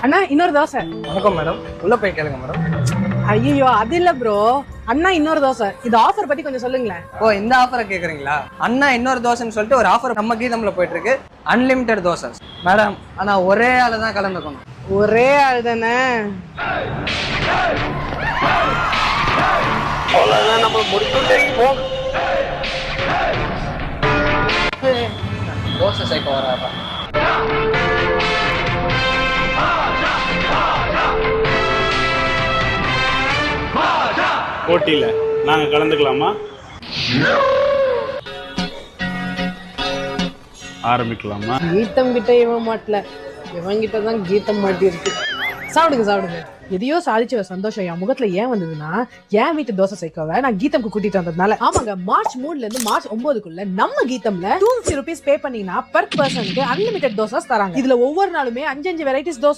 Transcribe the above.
அண்ணா இன்னொரு தோசை. வணக்கம் மேடம், உள்ள போய் கேளுங்க மேடம். ஐயோ அது இல்ல ப்ரோ, அண்ணா இன்னொரு தோசை. இது ஆஃபர் பத்தி கொஞ்சம் சொல்லுங்களேன். ஓ, இந்த ஆஃபரை கேக்குறீங்களா? அண்ணா இன்னொரு தோசைன்னு சொல்லிட்டு ஒரு ஆஃபர் நம்ம கீதம்ல போயிட்டு இருக்கு. Unlimited dosa madam. ஆனா ஒரே ஆளு தான் கலந்துக்கணும். ஒரே ஆள் தானே? நம்ம தோசை சேர்க்க வராப்பா. போட்டியில நாங்க கலந்துக்கலாமா? ஆரம்பிக்கலாமா? கீதம் கிட்ட இவன் மாட்டல, இவன் கிட்ட தான் கீதம் மாட்டி இருக்கு. சாப்பிடுங்க சாப்பிடுங்க. எதையோ சாதிச்ச சந்தோஷம் என் முகத்துல ஏன் வந்ததுன்னா, என் வீட்டு தோசை சேர்க்கவ நான் கீதம்க்கு கூட்டிட்டு வந்ததுனால. ஆமாங்க, மார்ச் 3ல இருந்து மார்ச் 9க்குள்ள நம்ம கீதம்ல 250 rupees பே பண்ணீங்கன்னா per personக்கு அன்லிமிட்டட் தோசை தராங்க. இதுல ஒவ்வொரு நாளுமே 5 வெரைட்டிஸ் தோசை